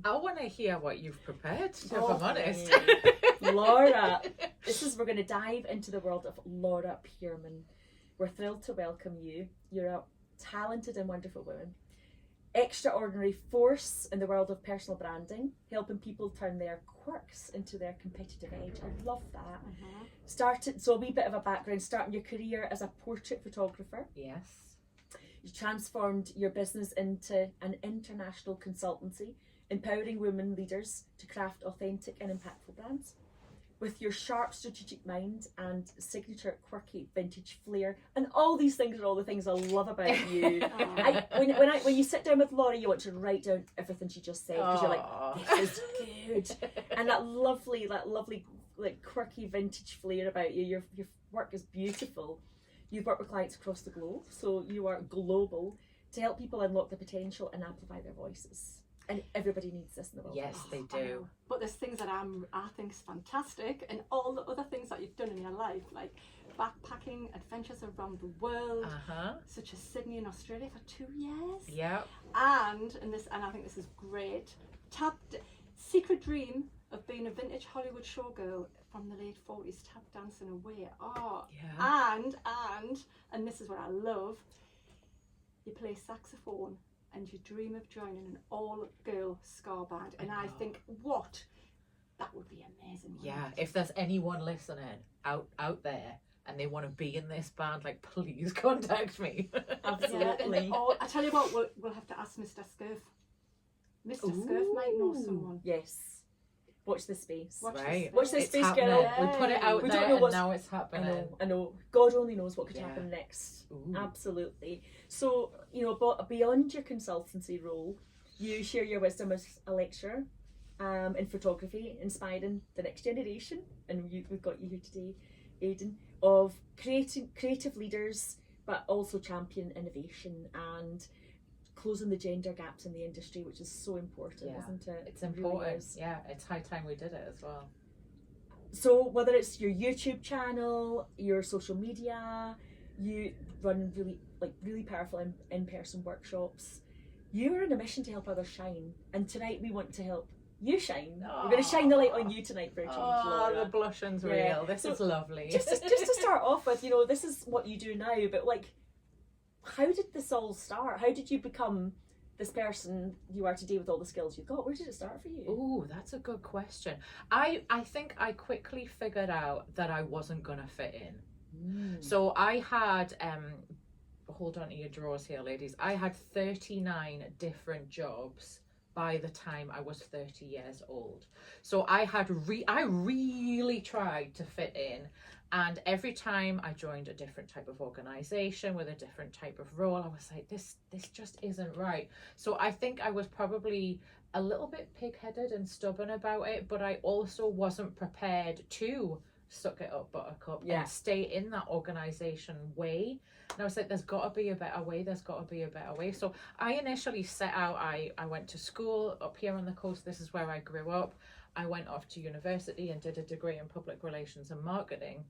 I want to hear what you've prepared, if I'm honest. Laura, we're going to dive into the world of Laura Pearman. We're thrilled to welcome you. You're a talented and wonderful woman. Extraordinary force in the world of personal branding, helping people turn their quirks into their competitive edge. I love that. Started, so a wee bit of a background, starting your career as a portrait photographer. Yes. You transformed your business into an international consultancy, empowering women leaders to craft authentic and impactful brands. With your sharp strategic mind and signature quirky vintage flair, and all these things are all the things I love about you. When you sit down with Laura, you want to write down everything she just said, because you're like, this is good. And that lovely like quirky vintage flair about you. Your work is beautiful. You've worked with clients across the globe, so you are global, to help people unlock their potential and amplify their voices. And everybody needs this in the world. Yes, they do. But there's things that I think is fantastic, and all the other things that you've done in your life, like backpacking, adventures around the world, such as Sydney and Australia for 2 years. Yeah. And I think this is great. Secret dream of being a vintage Hollywood showgirl from the late 40s, tap dancing away. And this is what I love. You play saxophone, and you dream of joining an all-girl ska band. And I think, that would be amazing. Yeah, if there's anyone listening out there and they want to be in this band, like, please contact me. Absolutely. Yeah, I tell you what, we'll have to ask Mr. Scurf. Mr. Scurf might know someone. Yes. Watch this space. Watch this space, happening. girl. We put it out there, and now it's happening. I know. God only knows what could happen next. Absolutely. So, beyond your consultancy role, you share your wisdom as a lecturer in photography, inspiring the next generation. And we've got you here today, Aidan, of creative leaders, but also champion innovation and closing the gender gaps in the industry, which is so important, isn't it? It's important. Really, yeah, it's high time we did it as well. So whether it's your YouTube channel, your social media, you run really powerful in-person workshops. You're on a mission to help others shine, and tonight we want to help you shine. We're going to shine the light on you tonight for a change, Laura. The blushing's real. This is lovely. Just to start off with, this is what you do now, but how did this all start? How did you become this person you are today with all the skills you've got? Where did it start for you? Oh, that's a good question. I think I quickly figured out that I wasn't going to fit in. So I had, hold on to your drawers here, ladies. I had 39 different jobs by the time I was 30 years old. So I really tried to fit in. And every time I joined a different type of organization with a different type of role, I was like, this just isn't right. So I think I was probably a little bit pig-headed and stubborn about it, but I also wasn't prepared to suck it up, buttercup, and stay in that organization way. And I was like, there's got to be a better way. So I initially set out, I went to school up here on the coast. This is where I grew up. I went off to university and did a degree in public relations and marketing.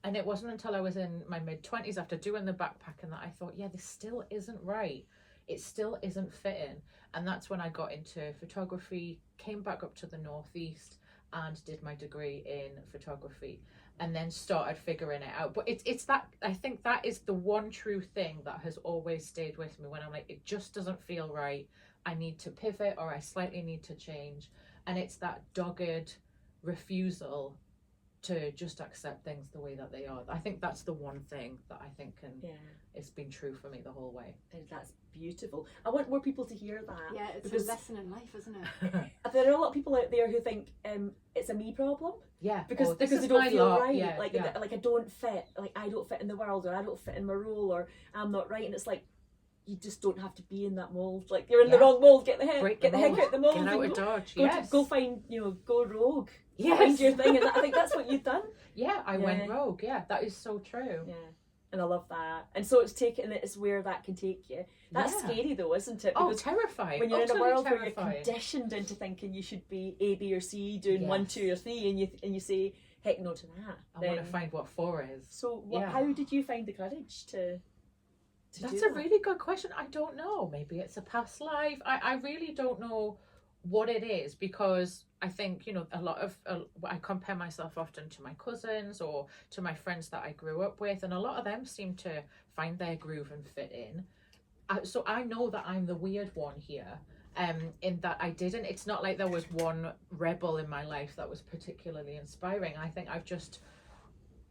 And it wasn't until I was in my mid-20s, after doing the backpacking, that I thought, this still isn't right. It still isn't fitting. And that's when I got into photography, came back up to the northeast and did my degree in photography, and then started figuring it out. But it's that, I think that is the one true thing that has always stayed with me when I'm like, it just doesn't feel right. I need to pivot, or I slightly need to change. And it's that dogged refusal to just accept things the way that they are. I think that's the one thing that I think it's been true for me the whole way. And that's beautiful. I want more people to hear that. Yeah, it's a lesson in life, isn't it? There are a lot of people out there who think it's a me problem. Yeah, because they don't feel right. Yeah, like I don't fit. Like I don't fit in the world, or I don't fit in my role, or I'm not right. And it's like, you just don't have to be in that mold. Like, you're in the wrong mold. Get the heck out the mold. Get out of Dodge. Go find, go rogue. Yes. Find your thing. And I think that's what you've done. Yeah, I went rogue. Yeah, that is so true. Yeah. And I love that. And so it's where that can take you. That's scary though, isn't it? Because terrifying. When you're in a world where you're conditioned into thinking you should be A, B, or C, doing 1, 2, or 3, and you say, heck no to that. I want to find what 4 is. So how did you find the courage to That's a really good question. I don't know. Maybe it's a past life. I really don't know what it is, because I think, you know, a lot of I compare myself often to my cousins or to my friends that I grew up with, and a lot of them seem to find their groove and fit in. So I know that I'm the weird one here, in that I didn't. It's not like there was one rebel in my life that was particularly inspiring. I think I've just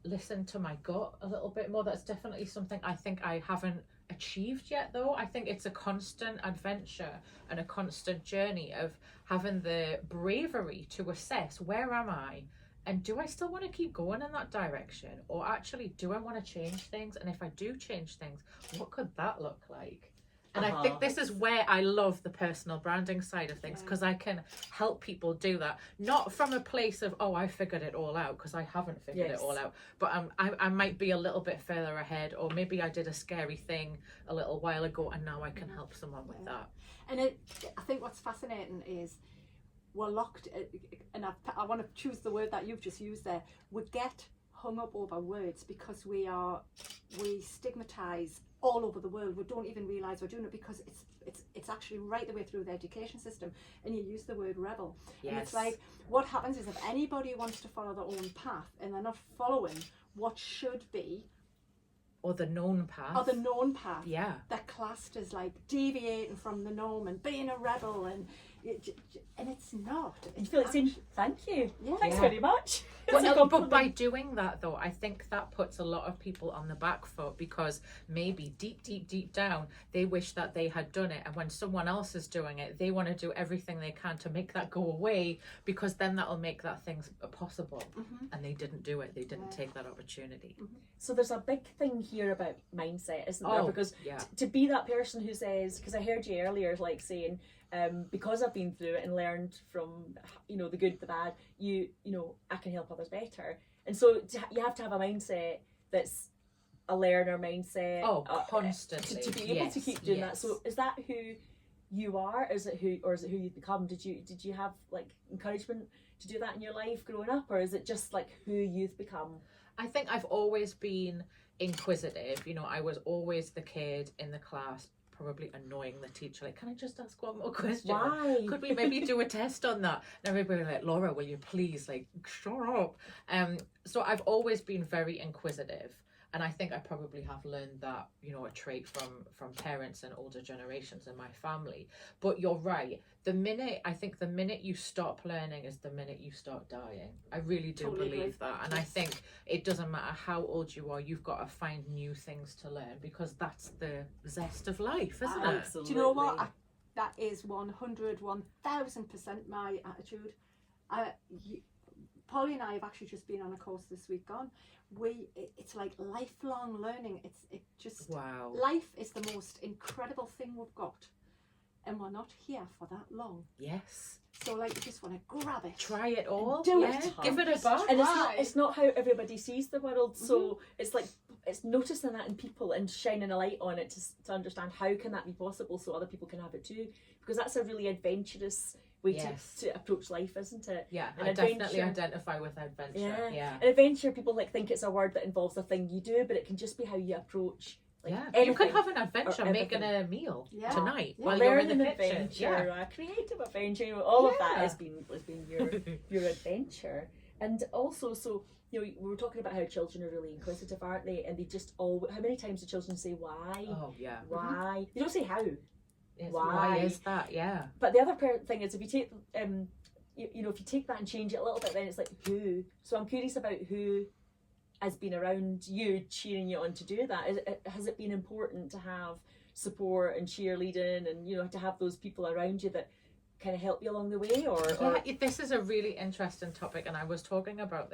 listened to my gut a little bit more. That's definitely something I think I haven't achieved yet, though. I think it's a constant adventure and a constant journey of having the bravery to assess, where am I, and do I still want to keep going in that direction, or actually do I want to change things, and if I do change things, what could that look like? And I think this is where I love the personal branding side of things, because I can help people do that, not from a place of, oh, I figured it all out, because I haven't figured it all out, but I might be a little bit further ahead, or maybe I did a scary thing a little while ago and now I can help someone with that. And I think what's fascinating is we're locked, and I want to choose the word that you've just used there, we get hung up over words because we stigmatise all over the world. We don't even realise we're doing it, because it's actually right the way through the education system. And you use the word rebel. Yes. And it's like, what happens is, if anybody wants to follow their own path and they're not following what should be, or the known path, they're classed as like deviating from the norm and being a rebel, and it's not. You feel like saying thank you. Yeah. Thanks very much. But by doing that, though, I think that puts a lot of people on the back foot, because maybe deep down they wish that they had done it, and when someone else is doing it, they want to do everything they can to make that go away, because then that'll make that thing possible. And they didn't do it. They didn't take that opportunity. So there's a big thing here about mindset, isn't there? Because to be that person who says, because I heard you earlier like saying, because I've been through it and learned from, you know, the good, the bad, you know, I can help others better. And so you have to have a mindset that's a learner mindset. Constantly. To be able to keep doing that. So is that who you are? Is it who you've become? Did you have like encouragement to do that in your life growing up, or is it just like who you've become? I think I've always been inquisitive. You know, I was always the kid in the class, probably annoying the teacher, like, can I just ask one more question? Why? Could we maybe do a test on that? And everybody like, Laura, will you please, like, shut up? So I've always been very inquisitive. And I think I probably have learned that, you know, a trait from parents and older generations in my family. But you're right. I think the minute you stop learning is the minute you start dying. I really do believe that. And I think it doesn't matter how old you are, you've got to find new things to learn, because that's the zest of life, isn't it? Absolutely. Do you know what? That is 100, 1000% my attitude. Polly and I have actually just been on a course this week gone. It's like lifelong learning. Wow. Life is the most incredible thing we've got, and we're not here for that long. Yes. So like, you just want to grab it, try it all, do it, give it a bash. And it's not how everybody sees the world. So it's like, it's noticing that in people and shining a light on it to understand how can that be possible, so other people can have it too. Because that's a really adventurous way to approach life, isn't it? Yeah, and I definitely identify with adventure. Yeah. An adventure, people like think it's a word that involves a thing you do, but it can just be how you approach. Like you can have an adventure making a meal tonight while you're in the kitchen. Adventure, a creative adventure, all of that has been your adventure. And also, so you know, we were talking about how children are really inquisitive, aren't they? And they just how many times do children say why? Oh yeah. Why? They don't say how. Why is that? Yeah. But the other thing is, if you take you know, if you take that and change it a little bit, then it's like who. So I'm curious about who has been around you, cheering you on to do that. Has it been important to have support and cheerleading, and you know, to have those people around you that kind of help you along the way? Or this is a really interesting topic, and I was talking about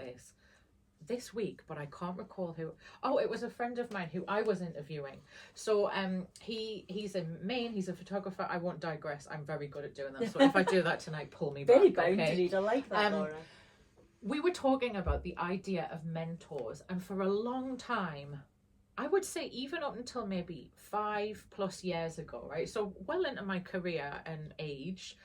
this week, but I can't recall who. Oh, it was a friend of mine who I was interviewing. So he's in Maine, he's a photographer. I won't digress, I'm very good at doing that, so if I do that tonight, pull me very back. Boundaried, I like that, Laura. We were talking about the idea of mentors, and for a long time, I would say even up until maybe 5+ years ago, right, so well into my career and age,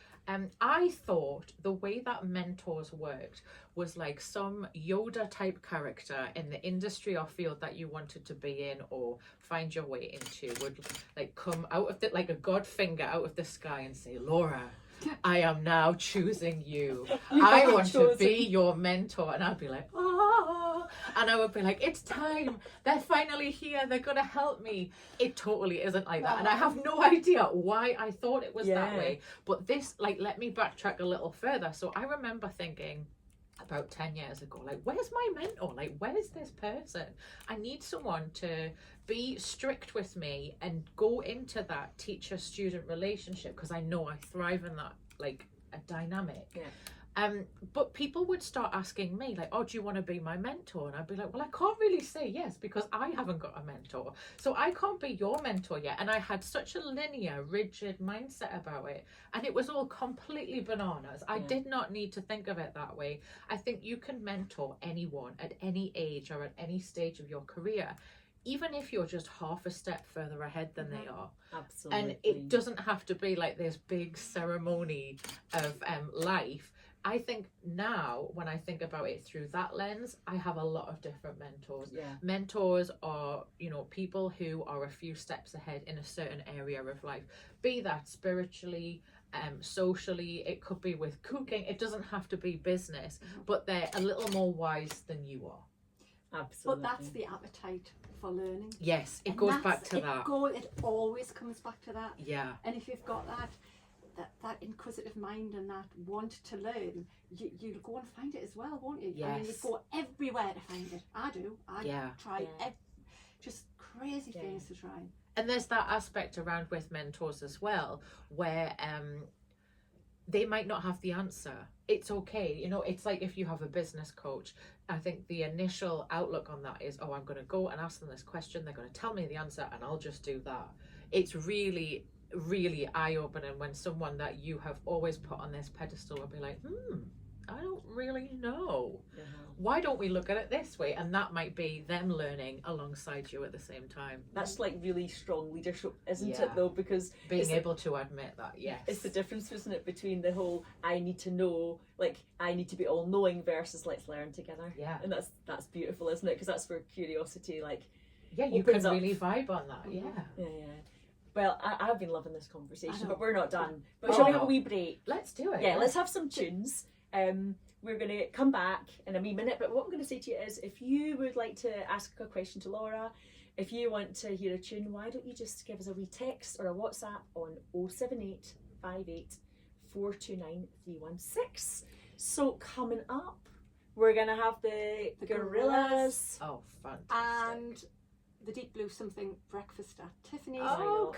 I thought the way that mentors worked was like some Yoda type character in the industry or field that you wanted to be in or find your way into would like come out of like a god finger out of the sky and say, Laura, I am now choosing you. You I are want to chosen. be your mentor. And I'd be like, oh, and I would be like, it's time. They're finally here. They're going to help me. It totally isn't like that. And I have no idea why I thought it was that way. But this, like, let me backtrack a little further. So I remember thinking, about 10 years ago, like, where's my mentor? Like, where's this person? I need someone to be strict with me and go into that teacher-student relationship, because I know I thrive in that, like, a dynamic. But people would start asking me, like, oh, do you want to be my mentor? And I'd be like, well, I can't really say yes because I haven't got a mentor. So I can't be your mentor yet. And I had such a linear, rigid mindset about it. And it was all completely bananas. I did not need to think of it that way. I think you can mentor anyone at any age or at any stage of your career, even if you're just half a step further ahead than they are. Absolutely. And it doesn't have to be like this big ceremony of life. I think now, when I think about it through that lens, I have a lot of different mentors. Mentors are, you know, people who are a few steps ahead in a certain area of life, be that spiritually, socially, it could be with cooking. It doesn't have to be business, but they're a little more wise than you are. Absolutely. But that's the appetite for learning. Yes, it goes back to that. It always comes back to that. Yeah. And if you've got that inquisitive mind and that want to learn, you'll go and find it as well, won't you? Yes. I mean, you go everywhere to find it. I do. I try just crazy things to try. And there's that aspect around with mentors as well, where they might not have the answer. It's okay. You know, it's like if you have a business coach, I think the initial outlook on that is, oh, I'm going to go and ask them this question. They're going to tell me the answer and I'll just do that. It's really, really eye-opening when someone that you have always put on this pedestal will be like, I don't really know. Why don't we look at it this way? And that might be them learning alongside you at the same time. That's like really strong leadership, isn't it, though? Because being able to admit that, it's the difference, isn't it, between the whole I need to know, like I need to be all knowing, versus let's learn together. And that's beautiful, isn't it? Because that's where curiosity, like, you can really vibe on that. Well, I've been loving this conversation, but we're not done. But shall we have a wee break? Let's do it. Yeah, let's have some tunes. We're going to come back in a wee minute, but what I'm going to say to you is, if you would like to ask a question to Laura, if you want to hear a tune, why don't you just give us a wee text or a WhatsApp on 07858 429 316. So coming up, we're going to have the Gorillas. Oh, fantastic. And the Deep Blue Something Breakfast at Tiffany's. Oh,